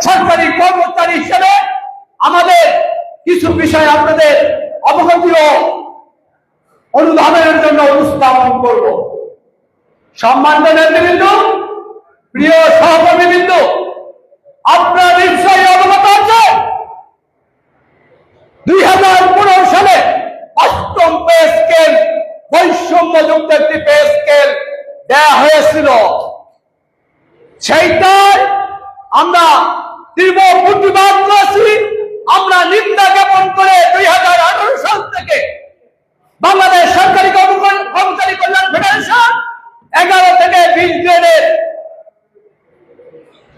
সরকারি কর্মচারী হিসেবে আমাদের কিছু বিষয় আপনাদের অবগতি ও অনুধাবনের জন্য উপস্থাপন করব। সম্মানিত নেতৃবৃন্দ, প্রিয় সহকর্মীবৃন্দ, আপনারা নিশ্চয়ই অবগত আছেন 2015 সালে 8ম পে স্কেল বৈষম্যযুক্ত একটি পে স্কেল দেয়া হয়েছিল। সেইটাই আমরা তীব্র প্রতিবাদ করেছি। আমরা নিন্দা জ্ঞাপন করে 2018 সাল থেকে বাংলাদেশ সরকারি কর্মচারী কল্যাণ ফেডারেশন 11 থেকে 20 গ্রেডের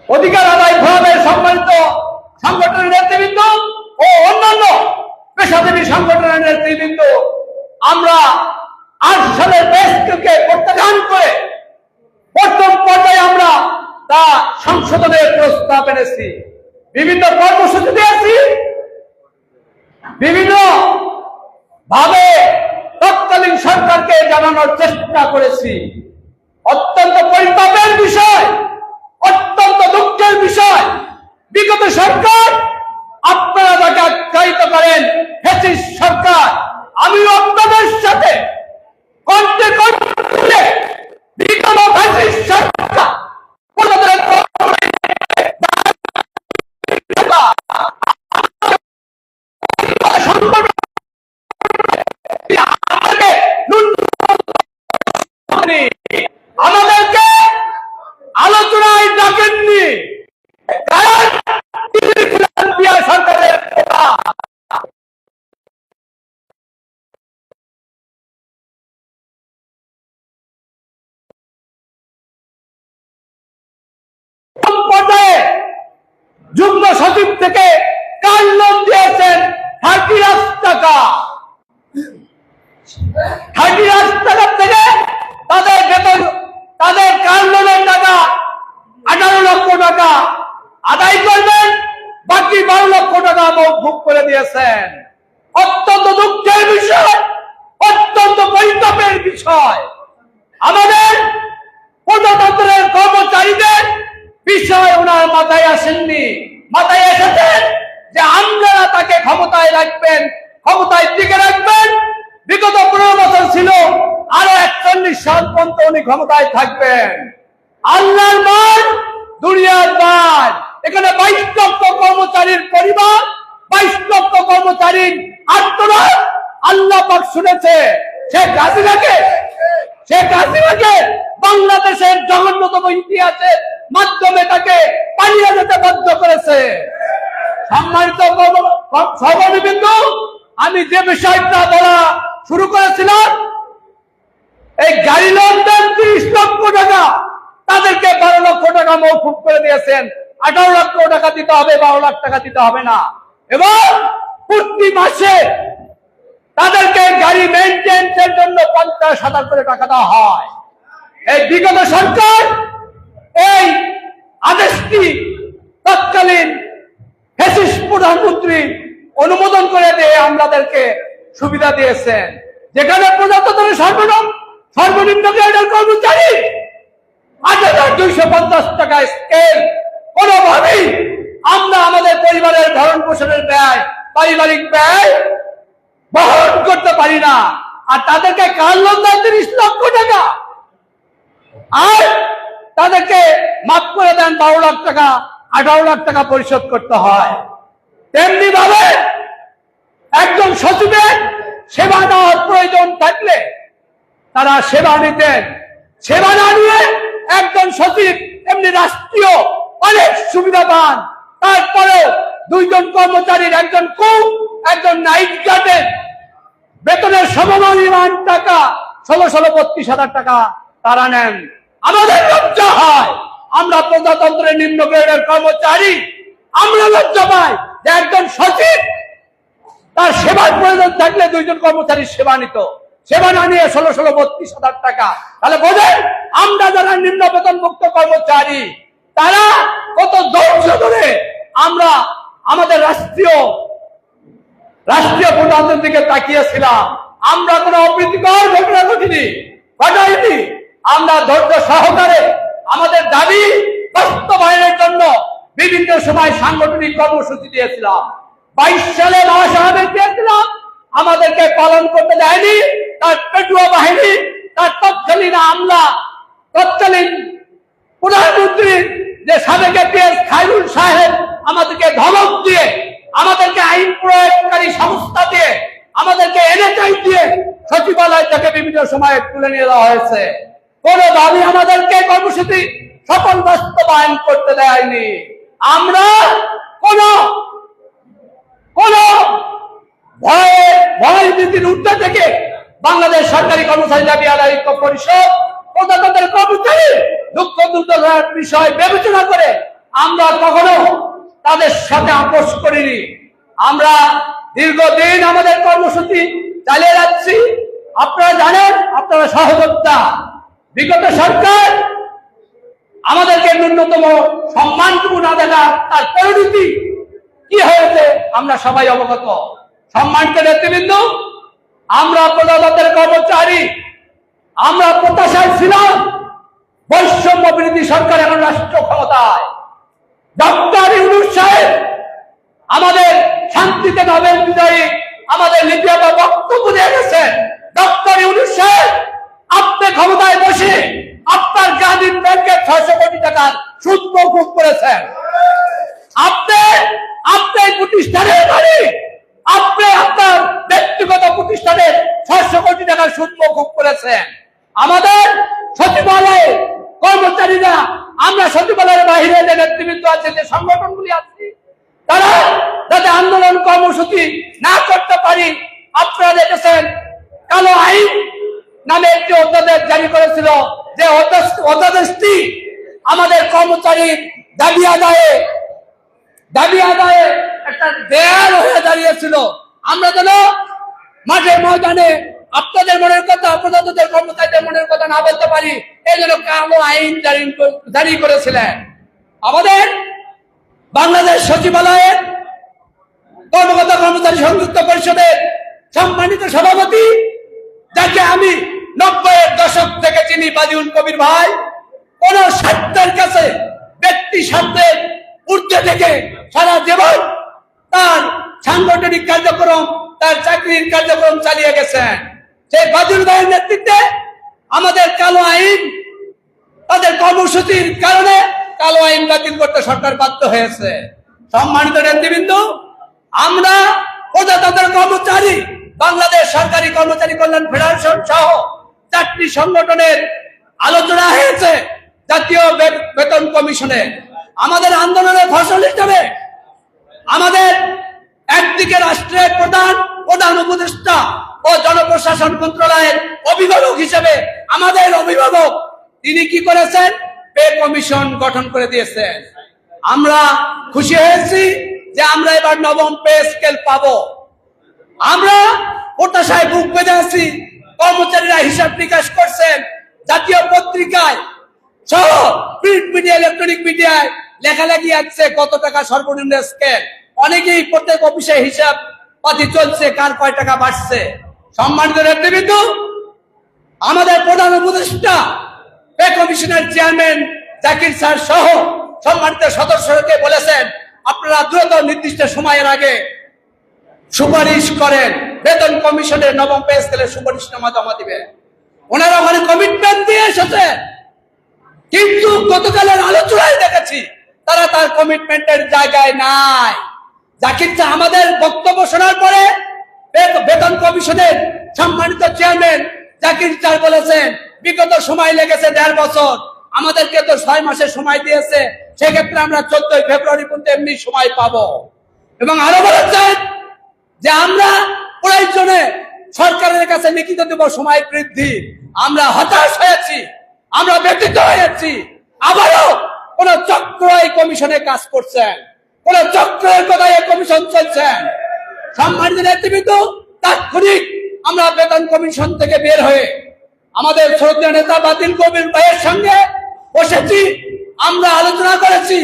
অধিকার আদায় ফোরামের সম্মানিত সংগঠনের নেতৃবৃন্দ ও অন্যান্য পেশাজীবী সংগঠনের নেতৃবৃন্দ আমরা 8 সালের বেসকে প্রত্যাখ্যান করে প্রথম পর্যায়ে আমরা তা সংশোধনের প্রস্তাব এনেছি, বিভিন্ন কর্মসূচি দিয়েছি, বিভিন্ন ভাবে তৎকালীন সরকারকে জানানোর চেষ্টা করেছি। অত্যন্ত পরিতাপের বিষয়, অত্যন্ত দুঃখের বিষয়, বিগত সরকার আপনারা যাকে আখ্যায়িত করেন ফ্যাসিস্ট সরকার, আমি আপনাদের সাথে কণ্ঠে কণ্ঠে বিগত ফ্যাসিস্ট সরকার আমাদেরকে আলোচনায় ডাকেননি। সরকারের যুগ্ম সচিব থেকে কার লোন দিয়েছেন 30 লাখ টাকা। 30 লাখ টাকা থেকে তাদের বেতন, তাদের কার লোনের টাকা 18 লক্ষ টাকা আদায় করবেন, বাকি 12 লক্ষ টাকা মওকুফ করে দিয়েছেন। অত্যন্ত দুঃখের বিষয়, অত্যন্ত পরিতাপের বিষয়। আমাদের প্রজাতন্ত্রের কর্মচারীদের বিষয় ওনার মাথায় আসেননি। মাথায় এসেছেন যে আপনারা তাকে ক্ষমতায় রাখবেন, ক্ষমতায় টিকে রাখবেন। বিগত 15 বছর ছিল, আরো 41 সাল পর্যন্ত উনি ক্ষমতায় থাকবেন। আল্লাহর মান, দুনিয়ার মান। এখানে 22 লক্ষ কর্মচারীর পরিবার, 22 লক্ষ কর্মচারীর আত্মনাদ আল্লাহ পাক শুনেছে। শেখ হাসিনাকে বাংলাদেশের জঘন্যতম ইতিহাসের মাধ্যমে তাকে পালিয়ে যেতে বাধ্য করেছে। সম্মানিত সহকর্মীবৃন্দ, আমি যে বিষয়টা বলা শুরু করেছিলাম, এই গাড়ি লোন দেন 30 লক্ষ টাকা, তাদেরকে 12 লক্ষ টাকা মওকুফ করে দিয়েছেন। 18 লক্ষ টাকা দিতে হবে, 12 লাখ টাকা দিতে হবে না। এবং প্রতি মাসে তাদেরকে গাড়ি মেইনটেন্সের জন্য 50,000 করে টাকা দেওয়া হয়। এই বিগত সরকার এই আদেশটি তৎকালীন ফ্যাসিস্ট প্রধানমন্ত্রী অনুমোদন করে দিয়ে আমাদেরকে সুবিধা দিয়েছেন, যেখানে প্রজাতন্ত্রের সর্বনিম্ন গ্রেডের কর্মচারী 8,250 টাকা স্কেল। কোনোভাবেই আমরা আমাদের পরিবারের ভরণ পোষণের ব্যয়, পারিবারিক ব্যয় বহন করতে পারি না। আর তাদেরকে কার লোন দেয় 30 লক্ষ টাকা, আর তাদেরকে মাফ করে দেন 12 লাখ টাকা, 18 লাখ টাকা পরিশোধ করতে হয়। তেমনি ভাবে একজন সচিবের সেবা নেওয়ার প্রয়োজন থাকলে তারা সেবা নিতেন। সেবা না নিয়ে একজন সচিব এমনি রাষ্ট্রীয় অনেক সুবিধা পান, তারপরে 2 জন কর্মচারীর, একজন কুক, একজন নাইট গার্ডের বেতনের সমপরিমাণ টাকা 16-32,000 টাকা তারা নেন। আমাদের লজ্জা হয়, আমরা প্রজাতন্ত্রের নিম্ন গ্রেডের কর্মচারী, আমরা লজ্জা পাই যে একজন সচিব তার সেবার প্রয়োজন থাকলে 2 জন কর্মচারীর সেবা নিত, সেবা না নিয়ে 16-32,000 টাকা। তাহলে বোঝেন আমরা যারা নিম্ন বেতনভুক্ত কর্মচারী তারা কত ধৈর্য ধরে আমরা আমাদের রাষ্ট্রীয় প্রধানমন্ত্রীর দিকে তাকিয়েছিলাম। আমরা কোনো অপ্রীতিকর ঘটনা ঘটাইনি। আমরা ধৈর্য সহকারে আমাদের দাবি বাস্তবায়নের জন্য বিভিন্ন সময় সাংগঠনিক কর্মসূচি দিয়েছিলাম। 22 সালে মহাসমাবেশ দিয়েছিলাম, আমাদেরকে পালন করতে দেয়নি। তার পেটুয়া বাহিনী, তার তৎকালীন আমলা, তৎকালীন প্রধানমন্ত্রী যে সাবেক এপিএস খায়রুল সাহেব আমাদেরকে ধমক দিয়ে, আমাদেরকে আইন প্রয়োগকারী সংস্থা দিয়ে, আমাদেরকে এনএচআই দিয়ে সচিবালয় থেকে বিভিন্ন সময় তুলে নিয়ে যাওয়া হয়েছে। কোনোভাবে আমাদেরকে কর্মসূচি সফল বাস্তবায়ন করতে দেয়নি। আমরা কোন ভয় নীতির ঊর্ধ্বে থেকে বাংলাদেশ সরকারি কর্মচারী দাবি আদায় ঐক্য পরিষদ প্রজাতন্ত্রের কর্মচারী দুঃখ দুর্দশার বিষয় বিবেচনা করে আমরা কখনো তাদের সাথে আপোষ করিনি। আমরা দীর্ঘদিন আমাদের কর্মসূচি চালিয়ে যাচ্ছি। আপনারা জানেন, আপনারা সহযোগিতা, বিগত সরকার আমাদেরকে ন্যূনতম সম্মানটুকু না দেওয়া, তার পরিণতি কি হয়েছে আমরা সবাই অবগত। সম্মানিত নেতৃবৃন্দ, আমরা প্রজাতন্ত্রের কর্মচারী, আমরা প্রত্যাশায় ছিলাম বৈষম্য বিরোধী সরকার এখন রাষ্ট্র ক্ষমতায়। ডক্টর ইউনূস সাহেব আমাদের শান্তিতে নোবেল বিজয়ী আমাদের লিপিয়াটা বক্তব্য দিয়ে গেছেন। ডক্টর ইউনূস সাহেব, আপনি ক্ষমতায় বসে আপনার গ্রামীণ ব্যাংকের 600 কোটি টাকার সুদ মওকুফ করেছেন। আপনি প্রতিষ্ঠানের মালিক, আপনি আপনার ব্যক্তিগত প্রতিষ্ঠানের 600 কোটি টাকার সুদ মওকুফ করেছেন। আমাদের সচিবালয়ে কর্মচারীরা, আমরা সচিবালয়ের বাহিরে যে নেতৃবৃন্দ আছে, যে সংগঠনগুলি আছে, তারা যাতে আন্দোলন কর্মসূচি না করতে পারি, আপনারা দেখেছেন কালো আইন নামে একটি অধ্যাদেশ জারি করেছিল, যে অধ্যাদেশটি আমাদের কর্মচারীর দাবি আদায়ে একটা দেয়াল হয়ে দাঁড়িয়েছিল। আমরা যেন মাঠে ময়দানে আপনাদের মনের কথা, প্রজাতন্ত্রের কর্মচারীদের মনের কথা না বলতে পারি, এই জন্য কালো আইন জারি করেছিলেন। আমাদের বাংলাদেশ সচিবালয়ের কর্মকর্তা কর্মচারী সংযুক্ত পরিষদের সম্মানিত সভাপতি, যাকে আমি 90-এর দশক থেকে চিনি, বাদিউল কবির ভাই, কোন স্বার্থের কাছে, ব্যক্তি স্বার্থের ঊর্ধ্বে থেকে সারা জীবন তার সাংগঠনিক কার্যক্রম, তার চাকরির কার্যক্রম চালিয়ে গেছেন। সেই বাদিউল ভাইয়ের নেতৃত্বে আমাদের কালো আইন, তাদের কর্মসূচির কারণে কালো আইন বাতিল করতে সরকার বাধ্য হয়েছে। সম্মানিত নেতৃবৃন্দ, আমরা প্রজাতন্ত্রের কর্মচারী, বাংলাদেশ সরকারি কর্মচারী কল্যাণ ফেডারেশন সহ 4টি সংগঠনের আলোচনা হয়েছে জাতীয় বেতন কমিশনে। আমাদের আন্দোলনের ফসল হিসেবে আমাদের একদিকে রাষ্ট্রের প্রধান উপদেষ্টা ও জনপ্রশাসন মন্ত্রণালয়ের অভিভাবক হিসেবে আমাদের অভিভাবক, তিনি কি করেছেন? পে কমিশন গঠন করে দিয়েছেন। আমরা খুশি হয়েছি যে আমরা এবার 9ম পে স্কেল পাবো। আমরা প্রত্যাশায় বুক বেঁধে আছি। কর্মচারীরা হিসাব নিকাশ করছেন, জাতীয় পত্রিকায় সহ প্রিন্ট মিডিয়া, ইলেকট্রনিক মিডিয়ায় লেখালেখি আছে কত টাকা সর্বনিম্ন স্কেল। অনেকেই প্রত্যেক অফিসে হিসাব পাতি চলছে, কার কয় টাকা বাড়ছে। সম্মানিত নেতৃবৃন্দ, আমাদের প্রধান উপদেষ্টা, পে কমিশনের চেয়ারম্যান জাকির স্যার সহ সম্মানিত সদস্যকে বলেছেন, আপনারা দ্রুত নির্দিষ্ট সময়ের আগে সুপারিশ করেন, বেতন কমিশনের 9ম পে স্কেলের সুপারিশনামা জমা দিবেন। ওনারা ওখানে কমিটমেন্ট দিয়ে এসেছে, কিন্তু গতকালের আলোচনায় দেখেছি তারা তার কমিটমেন্টের জায়গায় নাই। জাকির স্যার আমাদের বক্তব্য শোনার পরে বেতন কমিশনের সম্মানিত চেয়ারম্যান জাকির স্যার বলেছেন, বিগত সময় লেগেছে 1.5 বছর, আমাদেরকে তো 6 মাসের সময় দিয়েছে, সেক্ষেত্রে আমরা 14 ফেব্রুয়ারি পর্যন্ত এমনি সময় পাবো। এবং আরো বলেছেন যে আমরা প্রয়োজনে সরকারের কাছে লিখিত দেব সময় বৃদ্ধি। আমরা হতাশ হয়েছি, আমরা ব্যথিত হয়েছি। আবারও কোন চক্র এই কমিশনে কাজ করছেন, কোন চক্রের কথায় এই কমিশন চলছেন। সম্মানিত নেতৃবৃন্দ, তাৎক্ষণিক আমরা বেতন কমিশন থেকে বের হয়ে আমাদের শ্রদ্ধেয় নেতা বাদিউল কবির ভাইয়ের সঙ্গে বসেছি। আমরা আলোচনা করেছি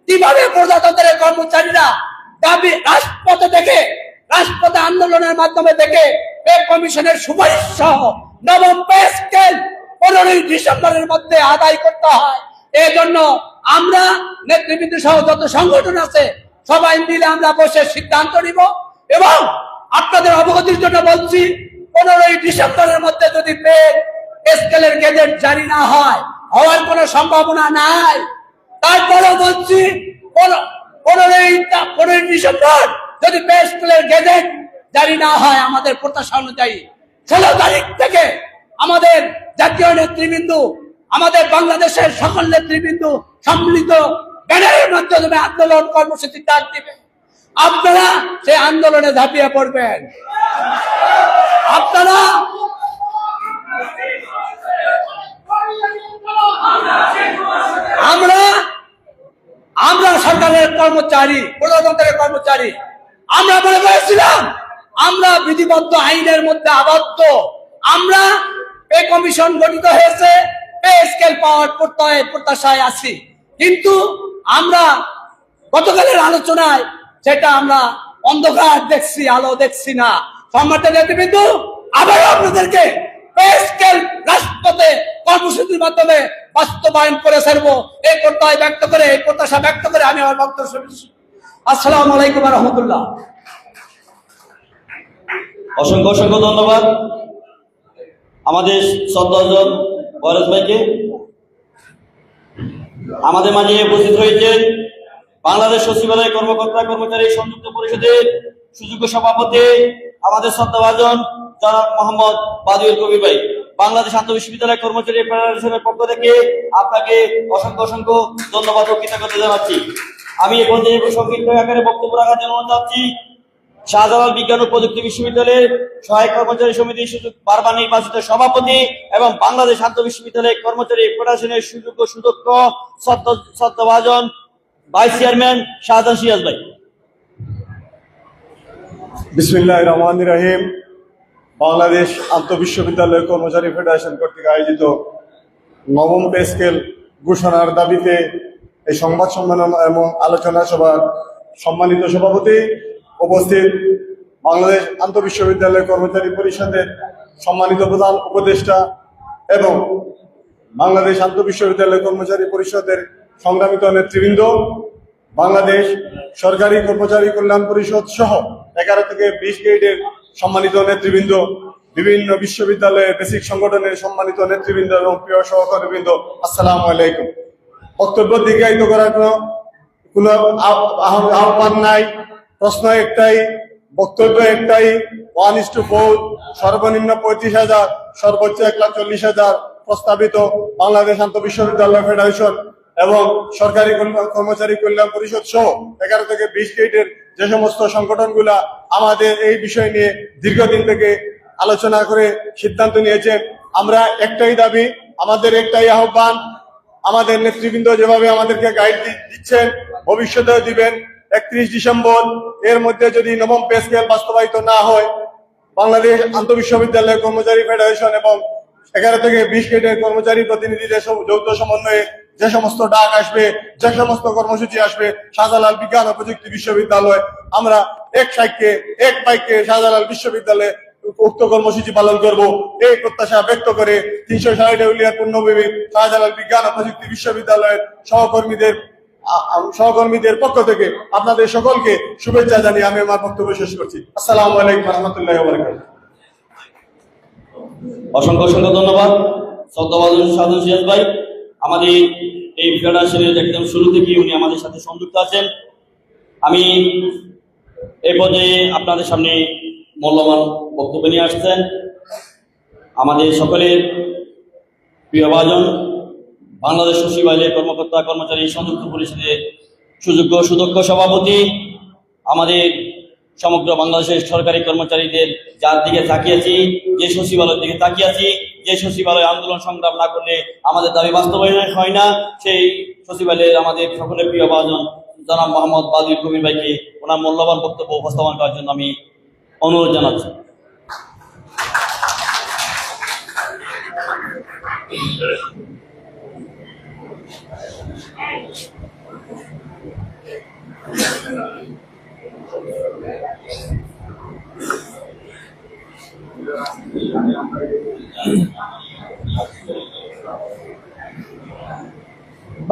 কিভাবে প্রজাতন্ত্রের কর্মচারীরা দাবি রাজপথে আন্দোলনের মাধ্যমে দেখে পে কমিশনের সুপারিশ সহ 9ম পে স্কেল 15ই ডিসেম্বরের মধ্যে আদায় করতে হয়। এই জন্য আমরা নেতৃবৃন্দ সহ যত সংগঠন আছে সবাই মিলে আমরা বসে সিদ্ধান্ত নিব। এবং আপনাদের অবগতির জন্য বলছি, 15ই ডিসেম্বরের মধ্যে যদি পে স্কেলের গেজেট জারি না হয়, হওয়ার কোনো সম্ভাবনা নাই। তারপরেও বলছি 15ই ডিসেম্বর যদি পে স্কেলের গেজেট জারি না হয়, আমাদের প্রত্যাশা অনুযায়ী 16 তারিখ থেকে আমাদের জাতীয় নেতৃবৃন্দ, আমাদের বাংলাদেশের সকল নেতৃবৃন্দ সম্মিলিত ব্যানারের মাধ্যমে আন্দোলন কর্মসূচি ডাক দিবে। আপনারা সেই আন্দোলনে ঝাঁপিয়ে পড়বেন। আপনারা আমরা সরকারের কর্মচারী, প্রজাতন্ত্রের কর্মচারী। আমরা মনে করেছিলাম আমরা বিধিবদ্ধ আইনের মধ্যে আবদ্ধ। আমরা পে কমিশন গঠিত হয়েছে, পে স্কেল পাওয়ার প্রত্যাশায় আছি। কিন্তু আমরা গতকালের আলোচনায় সেটা আমরা অন্ধকার দেখছি, আলো দেখছি না। সম্মানিত নেতৃবৃন্দ, আবারও আপনাদেরকে পে স্কেল রাজপথে কর্মসূচির মাধ্যমে বাস্তবায়ন করে ছাড়বো এই প্রত্যাশা ব্যক্ত করে আমি আমার বক্তব্য শুনছি। আসসালামু আলাইকুম ওয়া রাহমাতুল্লাহ। অসংখ্য অসংখ্য ধন্যবাদ আমাদের শ্রদ্ধাভাজন বয়স ভাইকে। আমাদের মাঝে উপস্থিত হয়েছেন বাংলাদেশ সচিবালয় কর্মকর্তা কর্মচারী সংযুক্ত পরিষদের সুযোগ্য সভাপতি আমাদের শ্রদ্ধাভাজন জনাব মোহাম্মদ বাদিউল কবির ভাই। বাংলাদেশ আন্তঃবিশ্ববিদ্যালয় কর্মচারী ফেডারেশনের পক্ষ থেকে আপনাকে অসংখ্য অসংখ্য ধন্যবাদ ও কৃতজ্ঞতা জানাচ্ছি। আমি এই পর্যায়ে সংক্ষিপ্ত আকারে বক্তব্য রাখার জন্য চাচ্ছি শাহজালাল বিজ্ঞান ও প্রযুক্তি বিশ্ববিদ্যালয়ের সহায়ক কর্মচারী সমিতির বারবার নির্বাচিত সভাপতি এবং বাংলাদেশ আন্তঃবিশ্ববিদ্যালয় কর্মচারী ফেডারেশনের সুদক্ষ শ্রদ্ধাভাজন ভাইস চেয়ারম্যান শাহজাহান সিরাজ ভাই। বিসমিল্লাহির রহমানির রহিম। বাংলাদেশ আন্তঃবিশ্ববিদ্যালয় কর্মচারী ফেডারেশন কর্তৃক আয়োজিত নবম পে স্কেল ঘোষণার দাবিতে এই সংবাদ সম্মেলন এবং আলোচনা সভার সম্মানিত সভাপতি, উপস্থিত বাংলাদেশ আন্তঃবিশ্ববিদ্যালয় কর্মচারী পরিষদের সম্মানিত প্রধান উপদেষ্টা এবং বাংলাদেশ আন্তঃবিশ্ববিদ্যালয় কর্মচারী পরিষদের সংগ্রামিত নেতৃবৃন্দ, বাংলাদেশ সরকারি কর্মচারী কল্যাণ পরিষদ সহ 11 থেকে 20 গ্রেডের সম্মানিত নেতৃবৃন্দ, বিভিন্ন বিশ্ববিদ্যালয়ের বেসিক সংগঠনের সম্মানিত নেতৃবৃন্দ এবং প্রিয় সহকর্মীবৃন্দ, আসসালামু আলাইকুম। বক্তব্য দীর্ঘায়িত করার কোনো আহ্বান নাই। প্রশ্ন একটাই, বক্তব্য একটাই, 1:4, সর্বনিম্ন 35,000, সর্বোচ্চ 1,40,000 প্রস্তাবিত বাংলাদেশ আন্তঃবিশ্ববিদ্যালয় ফেডারেশন এবং সরকারি কর্মচারী কল্যাণ পরিষদ সহ 11 থেকে 20 গ্রেডের যে সমস্ত সংগঠনগুলা আমাদের এই বিষয় নিয়ে দীর্ঘদিন থেকে আলোচনা করে সিদ্ধান্ত নিয়েছেন। আমরা একটাই দাবি, আমাদের একটাই আহ্বান, আমাদের নেতৃবৃন্দ যেভাবে আমাদেরকে গাইড দিচ্ছেন, ভবিষ্যতেও দিবেন, 31 ডিসেম্বর এর মধ্যে যদি নবম পে স্কেল বাস্তবায়িত না হয়, বাংলাদেশ আন্তঃবিশ্ববিদ্যালয় কর্মচারী ফেডারেশন এবং 11 থেকে 20 গ্রেডের কর্মচারী প্রতিনিধিদের যৌথ সমন্বয়ে যে সমস্ত ডাক আসবে, যে সমস্ত কর্মসূচি আসবে, শাহজালাল বিজ্ঞান ও প্রযুক্তি বিশ্ববিদ্যালয় আমরা এক বাইকে শাহজালাল বিশ্ববিদ্যালয়ে উক্ত কর্মসূচি পালন করব এই প্রত্যাশা ব্যক্ত করে 360 দেউলিয়ার পূর্ণভূমি শাহজালাল বিজ্ঞান ও প্রযুক্তি বিশ্ববিদ্যালয়ের সহকর্মীদের পক্ষ থেকে আপনাদের সকলকে শুভেচ্ছা জানিয়ে আমি আমার বক্তব্য শেষ করছি। আসসালামু আলাইকুম ওয়া রাহমাতুল্লাহি ওয়া বারাকাতুহু। অসংখ্য অসংখ্য ধন্যবাদ শ্রদ্ধাভাজন শাহজাহান সিরাজ ভাই। আমাদের এই ফেডারেশনের একদম শুরু থেকে উনি আমাদের সাথে সংযুক্ত আছেন। আমি এই পর্যায়ে আপনাদের সামনে মূল্যবান বক্তব্য নিয়ে আসছেন আমাদের সকলের প্রিয় ভাজন বাংলাদেশ সচিবালয়ের কর্মকর্তা কর্মচারী সংযুক্ত পরিষদের সুদক্ষ সভাপতি, আমাদের সমগ্র বাংলাদেশের সরকারি কর্মচারীদের যার দিকে তাকিয়েছি, যে সচিবালয়ের দিকে তাকিয়েছি, যে সচিবালয় আন্দোলন সংগ্রাম না করলে আমাদের দাবি বাস্তবায়ন হয় না, সেই সচিবালয়ের আমাদের সকলের প্রিয় ভাজন জনাব মোহাম্মদ বাদিউল কবির ভাইকে ওনার মূল্যবান বক্তব্য উপস্থাপন করার জন্য আমি অনুরোধ জানাচ্ছি।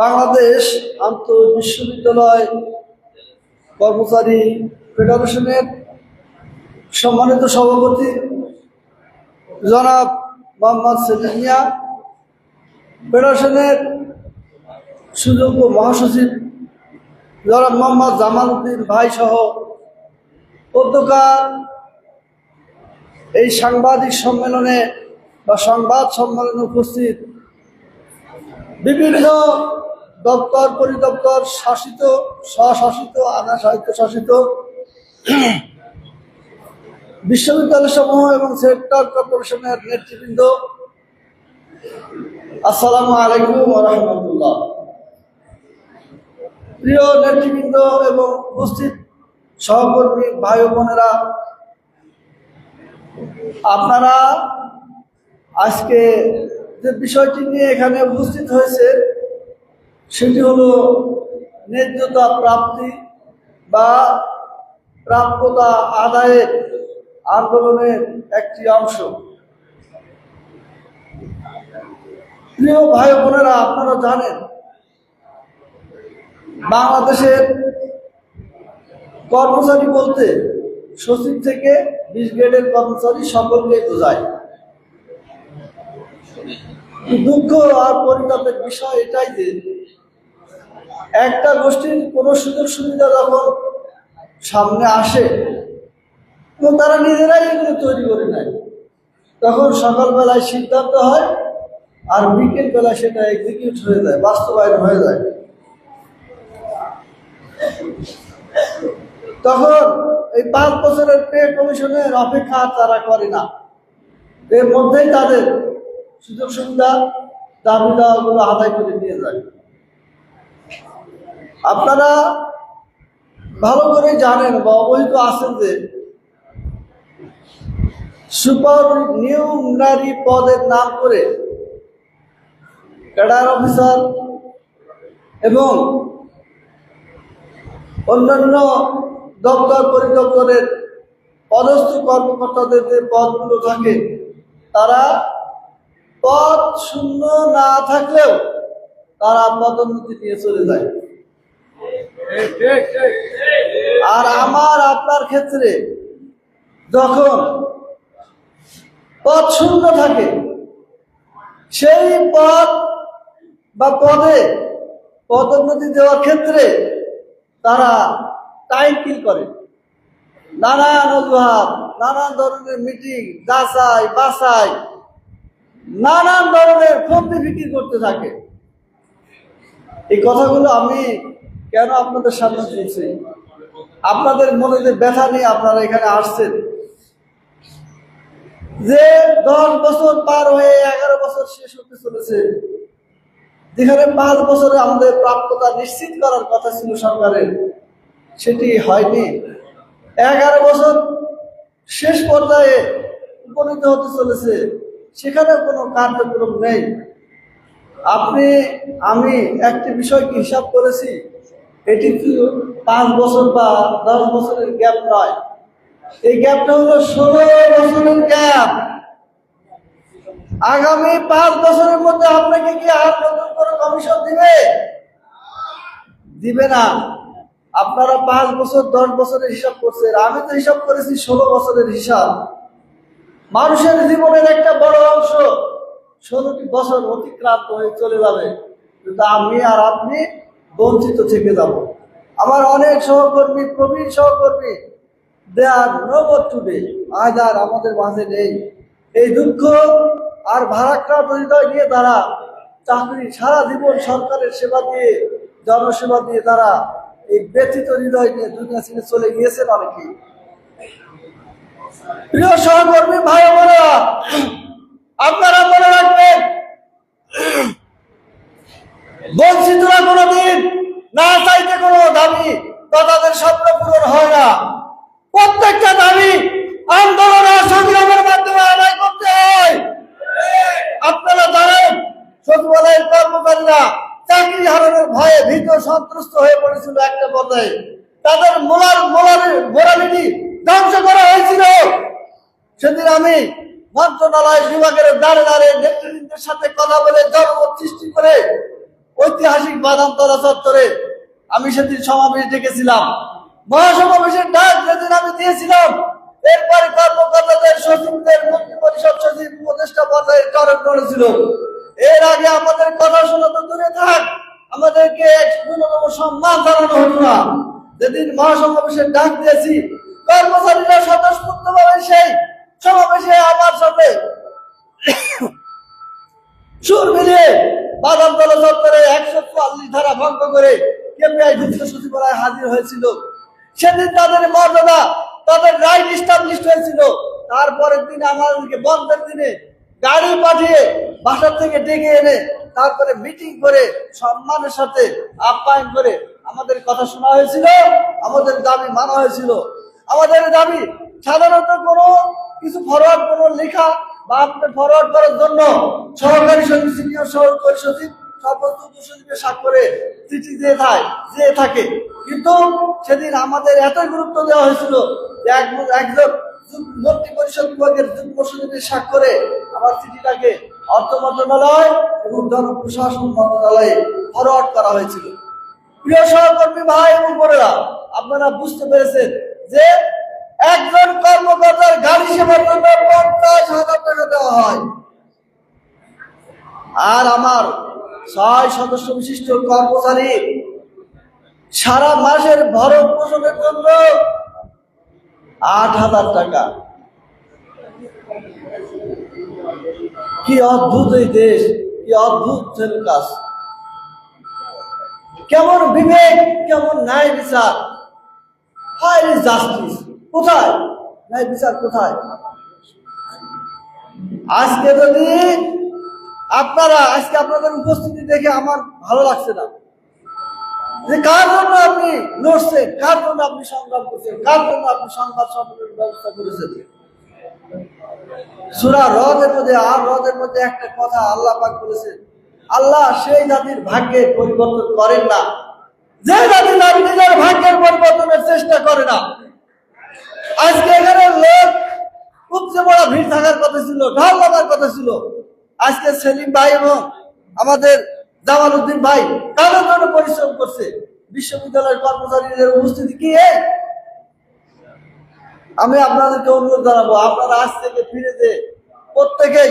বাংলাদেশ আন্ত বিশ্ববিদ্যালয় কর্মচারী ফেডারেশনের সম্মানিত সভাপতি জনাব মোহাম্মদ সেলিম মিয়া, ফেডারেশনের সুযোগ্য মহাসচিব জনাব মোহাম্মদ জামাল উদ্দিন ভাই সহ অধ্যকার এই সাংবাদিক সম্মেলনে বা সংবাদ সম্মেলনে উপস্থিত বিভিন্ন দপ্তর পরিদপ্তর শাসিত, স্বশাসিত, আধা স্বায়ত্ত শাসিত বিশ্ববিদ্যালয় সমূহ এবং সেক্টর কর্পোরেশনের নেতৃবৃন্দ, আসসালামু আলাইকুম ওয়া রাহমাতুল্লাহ। প্রিয় নেতৃবৃন্দ এবং উপস্থিত সহকর্মী ভাই ও বোনেরা, আপনারা আজকে যে বিষয়টি নিয়ে এখানে উপস্থিত হয়েছে সেটি হলো ন্যায্যতা প্রাপ্তি বা প্রাপ্যতা আদায়ের আন্দোলনের একটি অংশ। প্রিয় ভাই বোনেরা, আপনারা জানেন বাংলাদেশের কর্মচারী বলতে সচিব থেকে 20 গ্রেডের কর্মচারী সকলকে বোঝায়। দুঃখ আর পরিতাপের বিষয় এটাই যে একটা গোষ্ঠীর কোনো সুযোগ সুবিধা যখন সামনে আসে তো তারা নিজেরাই এগুলো তৈরি করে নেয়। তখন সকালবেলায় সিদ্ধান্ত হয় আর বিকেল বেলায় সেটা এক্সিকিউট হয়ে যায়, বাস্তবায়ন হয়ে যায়। তখন এই 5 বছরের পে কমিশনের অপেক্ষা তারা করে না, এর মধ্যেই তাদের সুযোগ সুবিধা দাবি দাওয়াগুলো আদায় করে নিয়ে যায়। আপনারা ভালো করে জানেন বা অবহিত আছেন যে সুপার নিউমারি পদের নাম করে ক্যাডার অফিসার এবং অন্যান্য দপ্তর পরিদপ্তরের পদস্থ কর্মকর্তাদের যে পদগুলো থাকে তারা পদ শূন্য না থাকলেও তারা পদোন্নতি নিয়ে চলে যায়। আর আমার আপনার ক্ষেত্রে যখন পদ শূন্য থাকে সেই পদ বা পদে পদোন্নতি দেওয়ার ক্ষেত্রে তারা টাইম কিল করে, নানান অজুহাত, নানান ধরনের মিটিং, যাচাই বাছাই, নানান ধরনের ফন্দি বিক্রি করতে থাকে। এই কথাগুলো আমি কেন আপনাদের সামনে বলছি, আপনাদের মনে যে ব্যথা নিয়ে আপনারা এখানে আসছেন, যে 10 বছর পার হয়ে 11 বছর শেষ হতে চলেছে, যেখানে 5 বছরে আমাদের প্রাপ্যতা নিশ্চিত করার কথা ছিল সরকারের, সেটি হয়নি। 11 বছর শেষ পর্যায়ে উপনীত হতে চলেছে, সেখানে কোনো কার্যক্রম নেই। আমি একটি বিষয়কে হিসাব করেছি, এটি 5 বছর বা 10 বছরের গ্যাপ নয়, এই গ্যাপটা হলো 16 বছরের গ্যাপ। আগামী 5 বছরের মধ্যে আপনাকে কি আর নতুন করে কমিশন দিবে না। আপনারা 5 বছর 10 বছরের হিসাব করছেন, আমি তো হিসাব করেছি 16 বছরের হিসাব। মানুষের জীবনের একটা বড় অংশ 16টি বছর অতিক্রান্ত হয়ে চলে যাবে, কিন্তু আমি আর আপনি বঞ্চিত থেকে যাব। আমার অনেক সহকর্মী, প্রবীণ সহকর্মী, দে আর নো মোর টুডে, আজ আর আমাদের মাঝে নেই। এই দুঃখ আর ভারাক্রান্ত হৃদয় নিয়ে তারা চাকরি, সারা জীবন সরকারের সেবা দিয়ে, জনসেবা দিয়ে তারা এই ব্যথিত হৃদয় নিয়ে দুনিয়া ছেড়ে চলে গিয়েছেন অনেকেই। প্রিয় সহকর্মী ভাই বোনেরা, আপনারা মনে রাখবেন, বঞ্চিতরা কোনোদিন না চাইতে কোনো দাবি বা তাদের স্বপ্ন পূরণ হয় না। প্রত্যেকটা দাবি আন্দোলন আর সংগ্রামের মাধ্যমে আদায় করতে হয়। আপনারা জানেন, সচিবালয়ের কর্মচারীরা চাকরি হারানোর ভয়ে ভীত সন্ত্রস্ত হয়ে পড়েছিল একটা পর্যায়ে, তাদের মোরালিটি ধ্বংস করা হয়েছিল। সেদিন আমি মন্ত্রণালয় বিভাগের দাঁড়ে দাঁড়িয়ে নেতৃবৃন্দের সাথে কথা বলে জনমত সৃষ্টি করে ঐতিহাসিক বাদামতলা চত্বরে আমি সেদিন সমাবেশ ডেকেছিলাম। মহাসমাবেশের ডাক যেদিন আমি দিয়েছিলাম, এরপরে কর্মকর্তাদের, সচিবদের, মন্ত্রী পরিষদ সচিব, উপদেষ্টা পর্যায়ে টরক নড়েছিল। এর আগে আমাদের কথা শোনা তো দূরে থাক, আমাদেরকে ন্যূনতম সম্মান জানানো হতো না। যেদিন মহাসমাবেশের ডাক দিয়েছি, কর্মচারীরা স্বতঃস্ফূর্তভাবে সেই সমাবেশে আমার সাথে সুর মিলিয়ে বাদামতলা চত্বরে 144 ধারা ভঙ্গ করে কেপিআই যুক্ত সচিবালয়ে হাজির হয়েছিল। সেদিন তাদের মর্যাদা, তাদের রাইট ইস্টাবলিশড হয়েছিল। তারপরের দিন আমাদেরকে বন্ধের দিনে গাড়ি পাঠিয়ে বাসার থেকে ডেকে এনে তারপরে মিটিং করে সম্মানের সাথে আপ্যায়ন করে আমাদের কথা শোনা হয়েছিল, আমাদের দাবি মানা হয়েছিল। আমাদের দাবি সাধারণত কোনো কিছু ফরওয়ার্ড, কোনো লেখা বা আপনার ফরওয়ার্ড করার জন্য সহকারী সচিব, সিনিয়র সহকারী সচিব, সর্বোচ্চ সচিবের স্বাক্ষরে চিঠি দিয়ে থাকে। কিন্তু সেদিন আমাদের এতই গুরুত্ব দেওয়া হয়েছিল যে একজন মন্ত্রী পরিষদ বিভাগের যুগ্ম সচিবের স্বাক্ষরে আমার চিঠিটাকে অর্থ মন্ত্রণালয় এবং জনপ্রশাসন মন্ত্রণালয়ে ফরওয়ার্ড করা হয়েছিল। প্রিয় সহকর্মী ভাই এবং বোনেরা, আপনারা বুঝতে পেরেছেন যে একজন কর্মকর্তার গাড়ি সেবার জন্য 50,000 টাকা দেওয়া হয়, আর আমার 6 সদস্য বিশিষ্ট কর্মচারী সারা মাসের ভরণ পোষণের জন্য 8,000 টাকা। কি অদ্ভুত এই দেশ, কি অদ্ভুত কাজ, কেমন বিবেক, কেমন ন্যায় বিচার, হাই জাস্টিস কোথায়, ন্যায় বিচার কোথায়? আজকে যদি আপনাদের উপস্থিতি দেখে আমার ভালো লাগছে না যে কার জন্য আপনি লড়ছেন, কার জন্য আপনি সংগ্রাম করছেন, কার জন্য আপনি সংবাদ সম্মেলনের ব্যবস্থা করেছেন। সূরা রদের মধ্যে একটা কথা আল্লাহ পাক বলেছেন, আল্লাহ সেই জাতির ভাগ্যের পরিবর্তন করেন না যে জাতি তার নিজের ভাগ্যের পরিবর্তনের চেষ্টা করে না। আজকে এখানে লোক উপচে পড়া ভিড় থাকার কথা ছিল, ঢাল লাগার কথা ছিল। আজকে সেলিম ভাই এবং আমাদের জামাল উদ্দিন ভাই তাদের জন্য পরিশ্রম করছে। বিশ্ববিদ্যালয়ের কর্মচারীদের উপস্থিতি কি? আমি আপনাদেরকে অনুরোধ জানাবো, আপনারা আজ থেকে ফিরে যে প্রত্যেকেই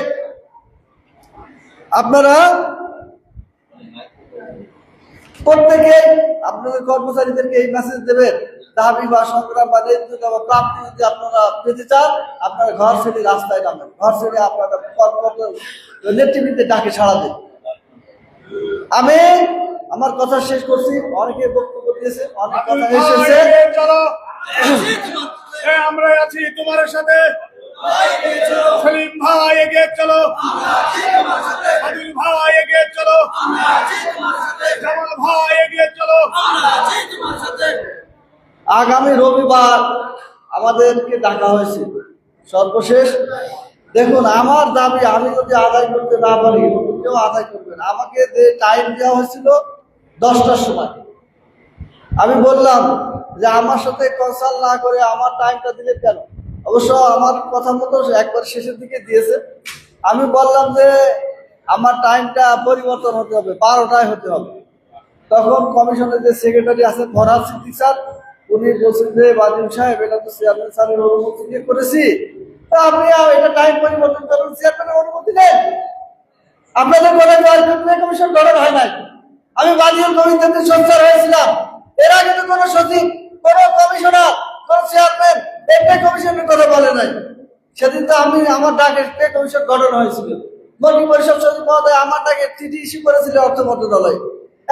আপনাদের কর্মচারীদেরকে এই মেসেজ দেবেন, দাবি বা সংগ্রাম বা নেতৃত্ব বা প্রাপ্তি যদি আপনারা পেতে চান, আপনারা ঘর ছেড়ে রাস্তায় নামেন, ঘর ছেড়ে আপনারা নেতৃবৃন্দের ডাকে সাড়া দেন। আমি আমার কথা শেষ করছি, অনেকে বক্তব্য দিয়েছে, অনেক কথা এসেছে। চলো আমরা আছি তোমার সাথে, সেলিম ভাই এগিয়ে চলো, আদিল ভাই এগিয়ে চলো, জামাল ভাই এগিয়ে চলো। আগামী রবিবার আমাদেরকে ডাকা হয়েছে। সর্বশেষ দেখুন, আমার দাবি আমি যদি আদায় করতে না পারি, কেউ আদায় করবে না। আমাকে যে টাইম দেওয়া হয়েছিল 10টার সময়, আমি বললাম যে আমার সাথে কনসাল্ট না করে আমার টাইমটা দিলে কেন? অবশ্য আমার কথা মতো একবার শেষের দিকে দিয়েছে। আমি বললাম যে আমার টাইমটা পরিবর্তন হতে হবে, 12টায় হতে হবে। তখন কমিশনের যে সেক্রেটারি আছেন ফরহাদ সিদ্দিক স্যার, উনি বলছেন যে বাজিম সাহেব, এটা তো চেয়ারম্যান স্যারের অনুমতি নিয়ে করেছি, তা আপনি এটা টাইম পরিবর্তন করুন, চেয়ারম্যানের অনুমতি নেন। আপনাদের কোথায় কমিশন গঠন হয় নাই। আমি বাজিউল কমিশনের সঞ্চার হয়েছিলাম, এর আগে তো কোনো সচিব, কোনো কমিশনার, কোনো চেয়ারম্যান একটা কমিশনের কথা বলে নাই। সেদিন তো আমার ডাকে পে কমিশন গঠন হয়েছিল, মন্ত্রী পরিষদ সচিব মহোদয় আমার ডাকে চিঠি ইস্যু করেছিল অর্থ মন্ত্রণালয়।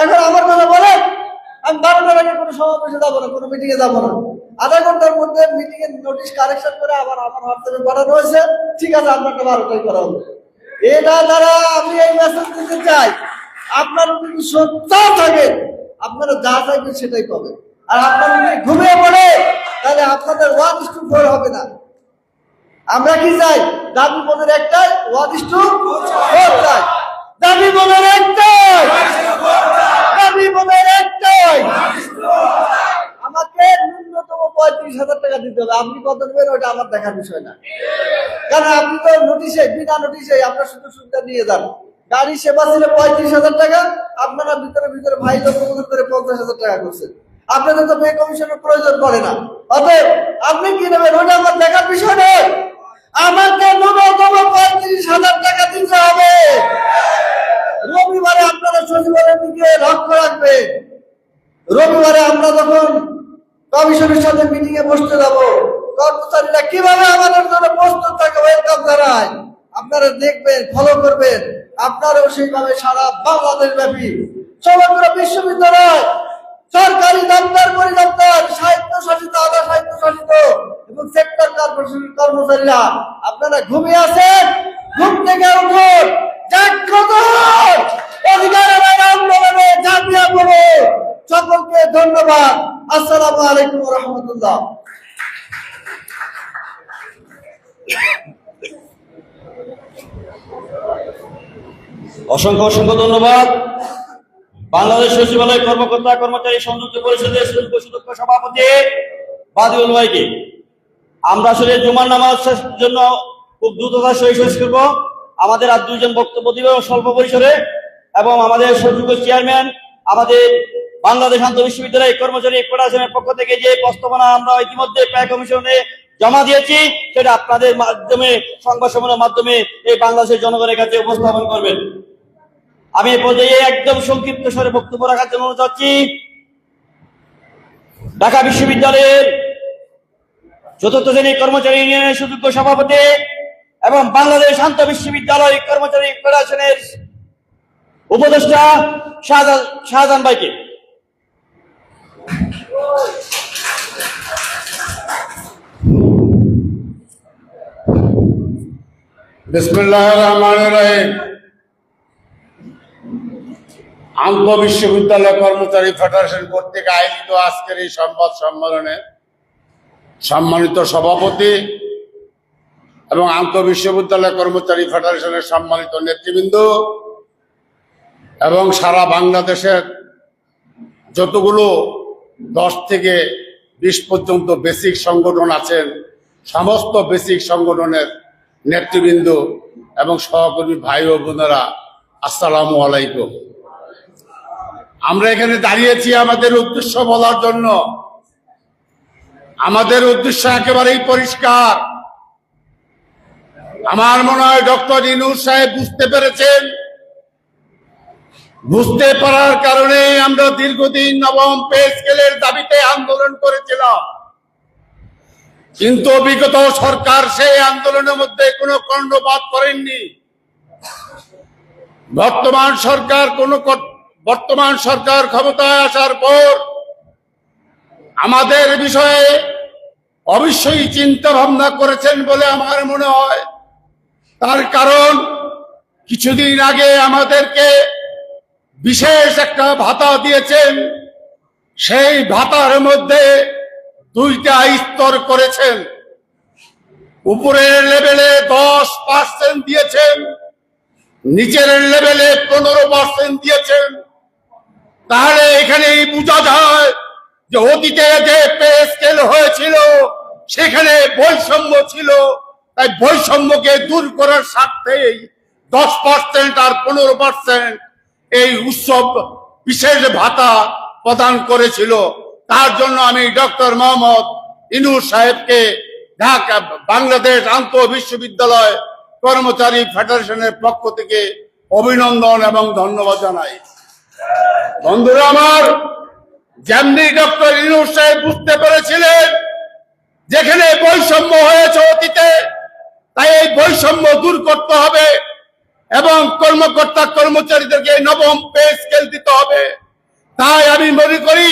এখন আমার কথা বলেন, আমি 12টার আগে কোনো সমাবেশে যাবো না, কোনো মিটিং এ যাবো না। আধা ঘন্টার মধ্যে মিটিং এর নোটিশ কারেকশন করে আবার আমার হোয়াটসঅ্যাপে পাঠানো হয়েছে, ঠিক আছে আপনারটা 12টায় করা হবে। এটা দ্বারা আমি এই মেসেজ দিতে চাই, আপনারা যদি সোচ্চার থাকেন, আপনারা যা চাইবেন সেটাই পাবেন। আর আপনারা যদি ঘুমিয়ে পড়ে, তাহলে আপনাদের 1:4 হবে না। আমরা কি চাই? দাবি বোধের একটাই, 1:4 চাই। দাবি বোধের একটাই, দাবি বোধের একটাই। আমাকে ন্যূনতম 35,000 টাকা দিতে হবে। আপনি কত নেবেন ওটা আমার দেখার বিষয় না, কারণ আপনি তো নোটিশে, বিনা নোটিশে আপনার সুযোগ সুবিধা নিয়ে যান। গাড়ি সেবা ছিল 35,000 টাকা, আপনারা ভিতরে ভিতরে ভাই লোক করে 50,000 টাকা করছেন। আপনাদের তো পে কমিশনের প্রয়োজন পড়ে না। অতএব আপনি কি নেবেন ওটা আমার দেখার বিষয় নয়। আমাকে ন্যূনতম 35,000 টাকা দিতে হবে। রবিবারে আপনারা সচিবালয়ের দিকে লক্ষ্য রাখবেন। রবিবারে আমরা যখন কমিশনের সাথে মিটিং এ বসতে যাব, কর্মচারীরা কিভাবে আমাদের জন্য প্রস্তুত থাকে ওয়েলকাম জানায়, আপনারা দেখবেন, ফলো করবেন। আপনারাও সেইভাবে সারা বাংলাদেশ ব্যাপী সমগ্র বিশ্ববিদ্যালয়, সরকারি দপ্তর, পরিদপ্তর, স্বায়ত্তশাসিত, আধা স্বায়ত্তশাসিত এবং সেক্টর কর্পোরেশনের কর্মচারীরা আপনারা ঘুমিয়ে আছেন, ঘুম থেকে উঠুন, জাগ্রত হন, অধিকারের আন্দোলনে ঝাঁপিয়ে পড়ুন। সকলকে ধন্যবাদ। আসসালামু আলাইকুম ওয়া রাহমাতুল্লাহ। অসংখ্য অসংখ্য ধন্যবাদ বাংলাদেশ সচিবালয় কর্মকর্তা কর্মচারী সংযুক্ত পরিষদের সুদক্ষ সভাপতি বাদিউল ভাইকে। আমরা আসলে জুমার নামাজ শেষের জন্য খুব দ্রুততার সহিত শেষ করব। আমাদের আর দুইজন বক্তব্য দিবে স্বল্প পরিসরে, এবং আমাদের সুযোগ্য চেয়ারম্যান আমাদের বাংলাদেশ আন্তঃ বিশ্ববিদ্যালয় কর্মচারী ফেডারেশনের পক্ষ থেকে যে প্রস্তাবনা আমরা ইতিমধ্যে ব্যয় কমিশনে জমা দিয়েছি, সেটা আপনাদের মাধ্যমে, সংবাদ সম্মেলনের মাধ্যমে এই বাংলাদেশের জনগণের কাছে উপস্থাপন করবেন। আমি এই পর্যায়ে একদম সংক্ষিপ্ত স্বরে বক্তব্য রাখার জন্য অনুরোধ চাচ্ছি ঢাকা বিশ্ববিদ্যালয়ের চতুর্থ শ্রেণী কর্মচারী ইউনিয়নের সুযোগ্য সভাপতি এবং বাংলাদেশ আন্তঃ বিশ্ববিদ্যালয় কর্মচারী ফেডারেশনের উপদেষ্টা শাহজাহান ভাইকে। বিসমিল্লাহির রহমানির রহিম। আন্তঃ বিশ্ববিদ্যালয় কর্মচারী ফেডারেশন কর্তৃক আয়োজিত আজকের এই সংবাদ সম্মেলনে সম্মানিত সভাপতি এবং আন্তঃ বিশ্ববিদ্যালয় কর্মচারী ফেডারেশনের সম্মানিত নেতৃবৃন্দ এবং সারা বাংলাদেশের যতগুলো 10 থেকে 20 পর্যন্ত বেসিক সংগঠন আছেন, সমস্ত বেসিক সংগঠনের নেতৃবৃন্দ এবং সহকর্মী ভাই ও বোনেরা, আসসালামু আলাইকুম। আমরা এখানে দাঁড়িয়েছি আমাদের উদ্দেশ্য বলার জন্য। আমাদের উদ্দেশ্য একেবারেই পরিষ্কার। আমার মনে হয় ডক্টর ইউনূস সাহেব বুঝতে পেরেছেন। বুঝতে পারার কারণে আমরা দীর্ঘদিন নবম পে স্কেলের দাবিতে আন্দোলন করেছিলাম, কিন্তু বিগত সরকার সেই আন্দোলনের মধ্যে কোনো কর্ণপাত করেননি। বর্তমান সরকার ক্ষমতায় আসার পর আমাদের বিষয়ে অবশ্যই চিন্তা ভাবনা করেছেন বলে আমার মনে হয়। তার কারণ কিছুদিন আগে আমাদেরকে বিশেষ একটা ভাতা দিয়েছেন। সেই ভাতার মধ্যে 2টা স্তর করেছেন। উপরের লেভেলে 10% দিয়েছেন, নিচের লেভেলে 15% দিয়েছেন। তাহলে এখানেই বোঝা যায় যে অতীতে যে পে স্কেল হয়েছিল সেখানে বৈষম্য ছিল। তাই বৈষম্যকে দূর করার স্বার্থেই 10% আর 15% এই উৎসব বিশেষ ভাতা প্রদান করেছিল। তার জন্য আমি ডক্টর মোহাম্মদ ইউনূস সাহেবকে ঢাকা বাংলাদেশ আন্তঃ বিশ্ববিদ্যালয় কর্মচারী ফেডারেশনের পক্ষ থেকে অভিনন্দন এবং ধন্যবাদ জানাই। বন্ধুরা আমার, যেমনি ডক্টর ইউনূস সাহেব বুঝতে পেরেছিলেন যেখানে বৈষম্য হয়েছে অতীতে, তাই এই বৈষম্য দূর করতে হবে এবং কর্মকর্তা কর্মচারীদেরকে নবম পে স্কেল দিতে হবে। তাই আমি মনে করি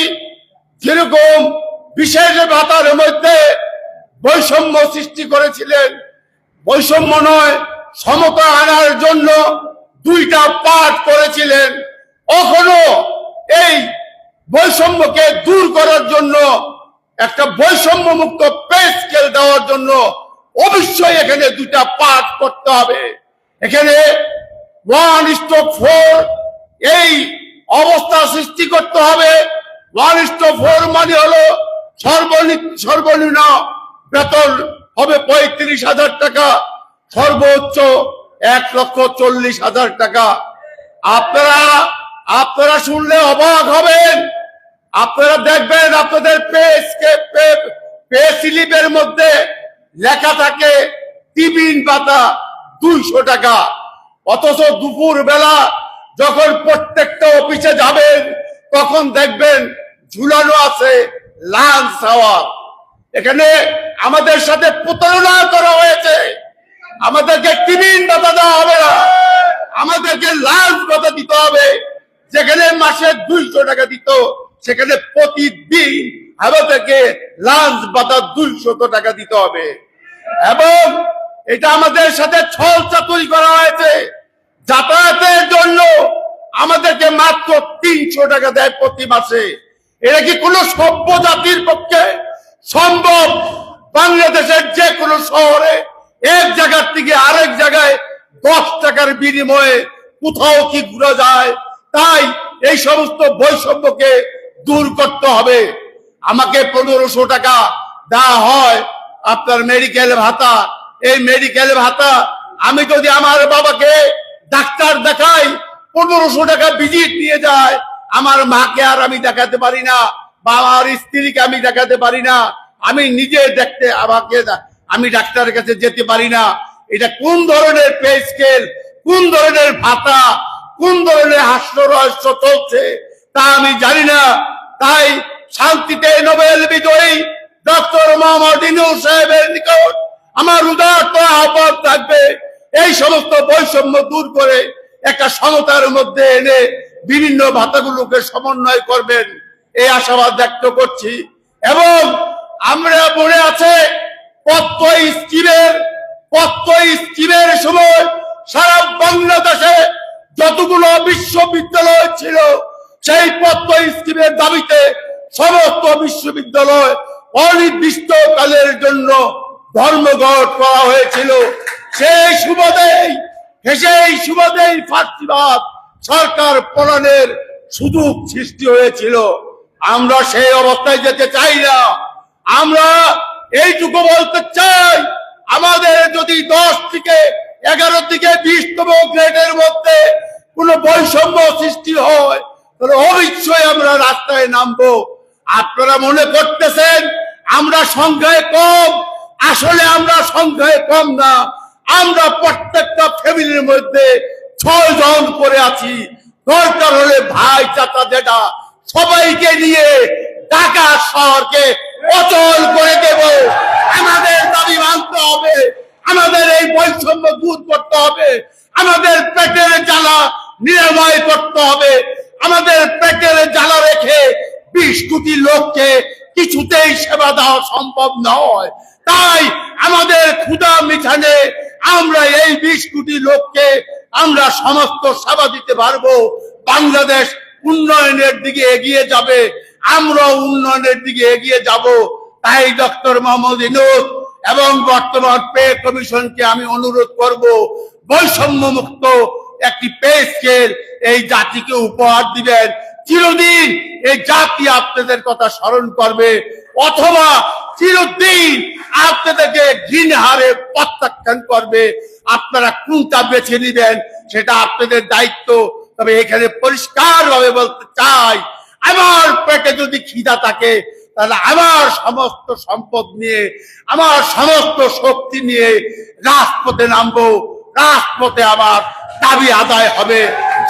যেরকম বিশেষ ভাতার মধ্যে বৈষম্য সৃষ্টি করেছিলেন, বৈষম্য নয় সমতা আনার জন্য 2টা পাঠ করেছিলেন, এখনো এই বৈষম্যকে দূর করার জন্য একটা বৈষম্য মুক্ত পে স্কেল দেওয়ার জন্য অবশ্যই এখানে 2টা পাঠ করতে হবে। এখানে 1:4 এই অবস্থা সৃষ্টি করতে হবে। 1:4 মানে হলো সর্বনিম্ন বেতন হবে 35,000 টাকা, সর্বোচ্চ 1,40,000 টাকা। আপনারা শুনলে অবাক হবেন। আপনারা দেখবেন আপনাদের পে স্লিপের মধ্যে লেখা থাকে টিফিন ভাতা 200 টাকা, অথচ দুপুর বেলা যখন প্রত্যেকটা অফিসে যাবেন তখন দেখবেন ঝুলানো আছে লাঞ্চ আওয়ার। এখানে আমাদের সাথে প্রতারণা করা হয়েছে। আমাদেরকে টিফিন ভাতা দেওয়া হবে না, আমাদেরকে লাঞ্চ ভাতা দিতে হবে। যেখানে মাসে 200 টাকা দিত, সেখানে প্রতিদিন আমাদেরকে লাঞ্চ ভাতা 200 টাকা দিতে হবে। এবং এটা আমাদের সাথে ছল চাতুরি করা হয়েছে। যাতায়াতের জন্য আমাদেরকে মাত্র 300 টাকা দেয় প্রতি মাসে। এটা কি কোনো সভ্য জাতির পক্ষে সম্ভব? বাংলাদেশের যে কোনো শহরে এক জায়গার থেকে আরেক জায়গায় 10 টাকার বিনিময়ে কোথাও কি ঘুরা যায়? তাই এই সমস্ত বৈষম্যকে দূর করতে হবে। আমাকে 1500 টাকা দেওয়া হয় আপনার মেডিকেল ভাতা। এই মেডিকেল ভাতা আমি যদি আমার বাবাকে ডাক্তার দেখাই, 1500 টাকা ভিজিট নিয়ে যায়। আমার মাকে আর আমি দেখাতে পারি না, বা আমার স্ত্রীকে আমি দেখাতে পারি না, আমি নিজে দেখতে আমি ডাক্তারের কাছে যেতে পারি না। এটা কোন ধরনের পে স্কেল, কোন ধরনের ভাতা, কোন ধরনের হাস্যরহস্য চলছে তা আমি জানি না। তাই শান্তিতে নোবেল বিজয়ী ডক্টর মোহাম্মদ ইউনূস সাহেবের নিকট আমার উদাত্ত আহ্বান থাকবে, এই সমস্ত বৈষম্য দূর করে একটা সমতার মধ্যে এনে বিভিন্ন ভাতাগুলোকে সমন্বয় করবেন, এই আশাবাদ ব্যক্ত করছি। এবং আমরা মনে আছে পদ্ম স্কিমের সময় সারা বাংলাদেশে যতগুলো বিশ্ববিদ্যালয় ছিল, সেই পদ্ম স্কিমের দাবিতে সমস্ত বিশ্ববিদ্যালয় অনির্দিষ্টকালের জন্য ধর্মঘট করা হয়েছিল। সেই সুবাদেই ফাঁসিবাদ সরকার পলানের সুযোগ সৃষ্টি হয়েছিল। আমরা সেই অবস্থায় যেতে চাই না। আমরা এইটুকু বলতে চাই, আমাদের যদি 10 থেকে 11 থেকে 20তম গ্রেডের মধ্যে কোনো বৈষম্য সৃষ্টি হয়, তাহলে অবশ্যই আমরা রাস্তায় নামবো। আপনারা মনে করতেছেন আমরা সংখ্যায় কম, আসলে আমরা সংখ্যায় কম না। আমরা প্রত্যেকটা ফ্যামিলির মধ্যে 6 জন করে আছি। দরকার হলে ভাই, চাচা, জেঠা সবাইকে নিয়ে ঢাকা শহরকে অচল করে দেব। আমাদের দাবি মানতে হবে, আমাদের এই বৈষম্য দূর করতে হবে, আমাদের পেটের জ্বালা নিরাময় করতে হবে। আমাদের পেটের জ্বালা রেখে 20 কোটি লোককে কিছুতেই সেবা দেওয়া সম্ভব নয়। তাই আমাদের ক্ষুধা মিটানে আমরা এই 20 কোটি লোককে আমরা সমস্ত সেবা দিতে পারবো। বাংলাদেশ উন্নয়নের দিকে এগিয়ে যাবে, আমরা উন্নয়নের দিকে এগিয়ে যাব। তাই ডক্টর মোহাম্মদ ইউনূস এবং বর্তমান পে কমিশনকে আমি অনুরোধ করব, বৈষম্য মুক্ত একটি পে স্কেল এই জাতিকে উপহার দিবেন। চিরদিন এই জাতি আপনাদের কথা স্মরণ করবে, অথবা চিরদিন আপনাদেরকে ঘৃণ হারে প্রত্যাখ্যান করবে। আপনারা কোনটা বেছে নিবেন সেটা আপনাদের দায়িত্ব। তবে এখানে পরিষ্কার ভাবে বলতে চাই, আমার পেটে যদি খিদা থাকে, তাহলে আমার সমস্ত সম্পদ নিয়ে, আমার সমস্ত শক্তি নিয়ে রাজপথে নামবো। রাজপথে আমার দাবি আদায় হবে।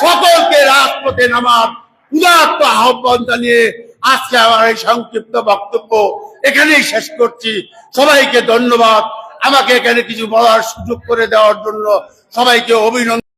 সকলকে রাজপথে নামার উদাত্ত আহ্বান জানিয়ে আজকে আমার এই সংক্ষিপ্ত বক্তব্য এখানেই শেষ করছি। সবাইকে ধন্যবাদ, আমাকে এখানে কিছু বলার সুযোগ করে দেওয়ার জন্য সবাইকে অভিনন্দন।